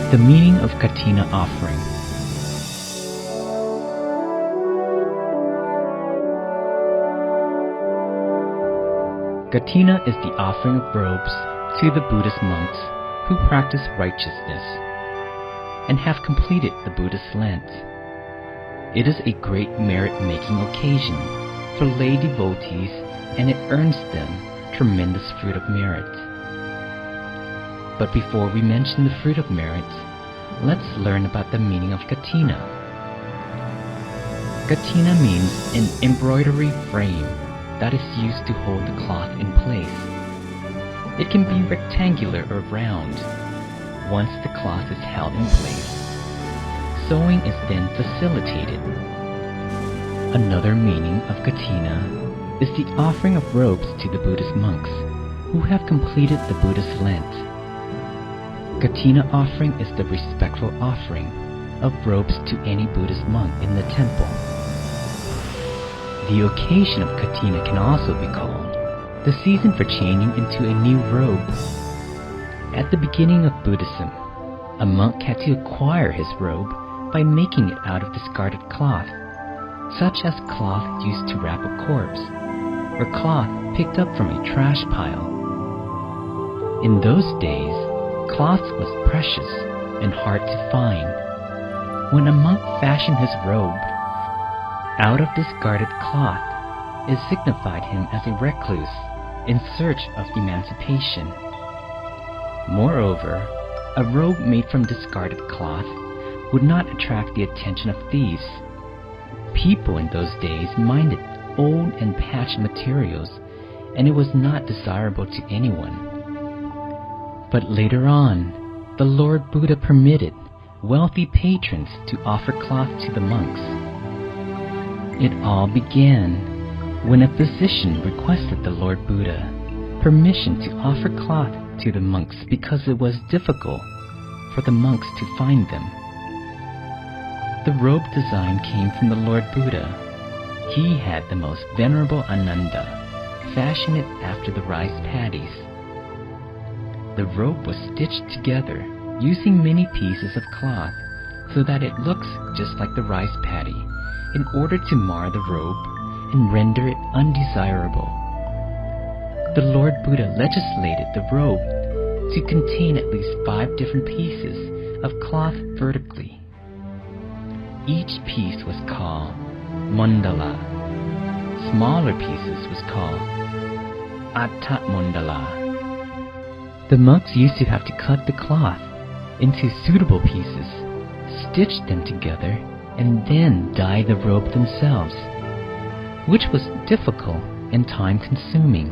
The meaning of Kathina offering. Kathina is the offering of robes to the Buddhist monks who practice righteousness and have completed the Buddhist Lent. It is a great merit-making occasion for lay devotees, and it earns them tremendous fruit of merit. But before we mention the fruit of merit, let's learn about the meaning of Kathina. Kathina means an embroidery frame that is used to hold the cloth in place. It can be rectangular or round. Once the cloth is held in place, sewing is then facilitated. Another meaning of Kathina is the offering of robes to the Buddhist monks who have completed the Buddhist Lent. Kathina offering is the respectful offering of robes to any Buddhist monk in the temple. The occasion of Kathina can also be called the season for changing into a new robe. At the beginning of Buddhism, a monk had to acquire his robe by making it out of discarded cloth, such as cloth used to wrap a corpse, or cloth picked up from a trash pile. In those days, cloth was precious and hard to find. When a monk fashioned his robe out of discarded cloth, it signified him as a recluse in search of emancipation. Moreover, a robe made from discarded cloth would not attract the attention of thieves. People in those days minded old and patched materials, and it was not desirable to anyone. But later on, the Lord Buddha permitted wealthy patrons to offer cloth to the monks. It all began when a physician requested the Lord Buddha permission to offer cloth to the monks because it was difficult for the monks to find them. The robe design came from the Lord Buddha. He had the most venerable Ananda fashion it after the rice paddies. The robe was stitched together using many pieces of cloth so that it looks just like the rice paddy in order to mar the robe and render it undesirable. The Lord Buddha legislated the robe to contain at least 5 different pieces of cloth vertically. Each piece was called mandala. Smaller pieces was called atta mandala. The monks used to have to cut the cloth into suitable pieces, stitch them together, and then dye the robe themselves, which was difficult and time-consuming.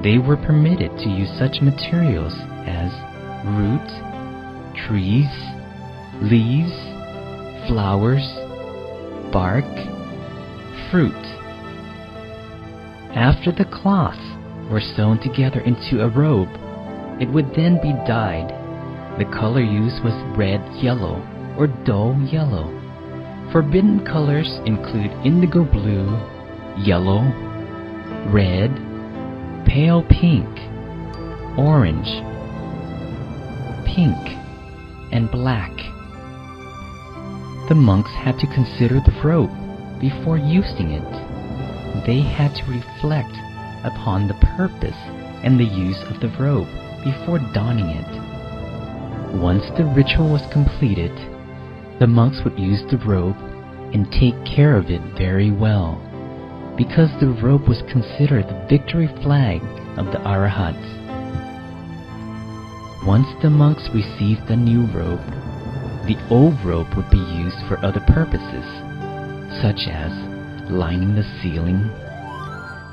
They were permitted to use such materials as root, trees, leaves, flowers, bark, fruit. After the cloths were sewn together into a robe, it would then be dyed. The color used was red yellow or dull yellow. Forbidden colors include indigo blue, yellow, red, pale pink, orange, pink, and black. The monks had to consider the robe before using it. They had to reflect upon the purpose and the use of the robe before donning it. Once the ritual was completed, the monks would use the robe and take care of it very well, because the robe was considered the victory flag of the Arahats. Once the monks received the new robe, the old robe would be used for other purposes, such as lining the ceiling.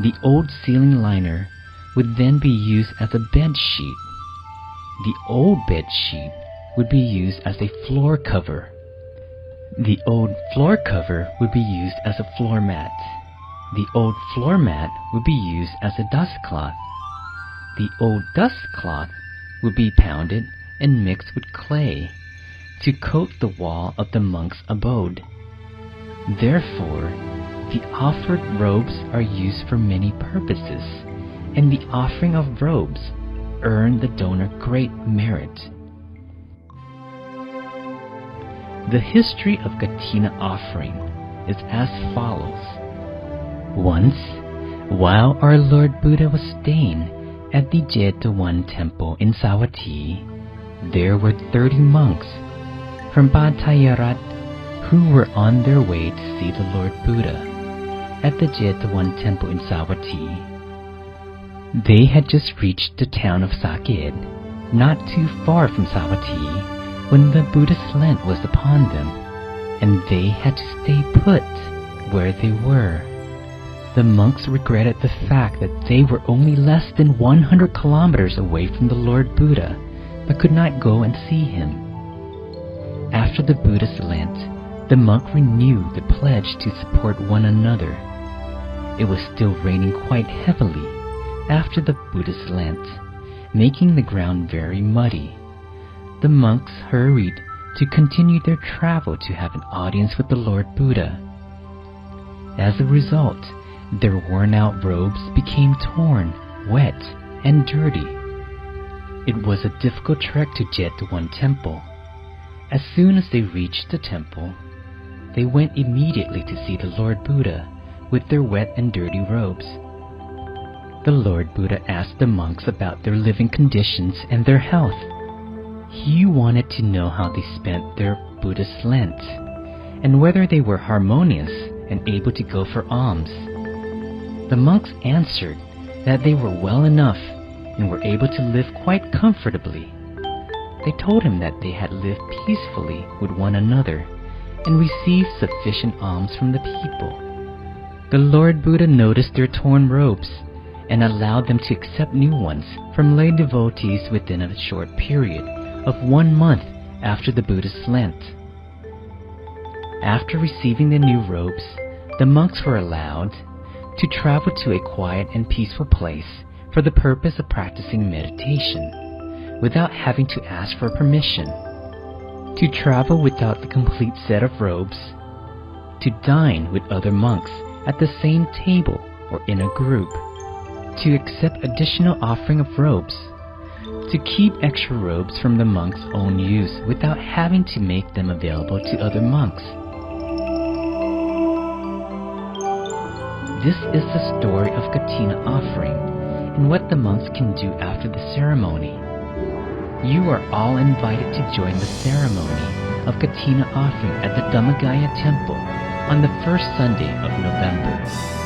The old ceiling liner would then be used as a bed sheet. The old bed sheet would be used as a floor cover. The old floor cover would be used as a floor mat. The old floor mat would be used as a dust cloth. The old dust cloth would be pounded and mixed with clay to coat the wall of the monk's abode. Therefore, the offered robes are used for many purposes, and the offering of robes earn the donor great merit. The history of Kathina offering is as follows. Once, while our Lord Buddha was staying at the Jetawon temple in Savatthi, there were 30 monks from Bhattayarat who were on their way to see the Lord Buddha at the Jetawon temple in Savatthi. They had just reached the town of Saked, not too far from Savatthi, when the Buddhist Lent was upon them, and they had to stay put where they were. The monks regretted the fact that they were only less than 100 kilometers away from the Lord Buddha, but could not go and see him. After the Buddhist Lent, the monk renewed the pledge to support one another. It was still raining quite heavily after the Buddhist Lent, making the ground very muddy. The monks hurried to continue their travel to have an audience with the Lord Buddha. As a result, their worn-out robes became torn, wet, and dirty. It was a difficult trek to Jetawon temple. As soon as they reached the temple, they went immediately to see the Lord Buddha with their wet and dirty robes. The Lord Buddha asked the monks about their living conditions and their health. He wanted to know how they spent their Buddhist Lent, and whether they were harmonious and able to go for alms. The monks answered that they were well enough and were able to live quite comfortably. They told him that they had lived peacefully with one another and received sufficient alms from the people. The Lord Buddha noticed their torn robes and allowed them to accept new ones from lay devotees within a short period of 1 month after the Buddhist Lent. After receiving the new robes, the monks were allowed to travel to a quiet and peaceful place for the purpose of practicing meditation, without having to ask for permission, to travel without the complete set of robes, to dine with other monks at the same table or in a group, to accept additional offering of robes, to keep extra robes from the monks' own use without having to make them available to other monks. This is the story of Kathina offering and what the monks can do after the ceremony. You are all invited to join the ceremony of Kathina offering at the Dhammagaya temple on the first Sunday of November.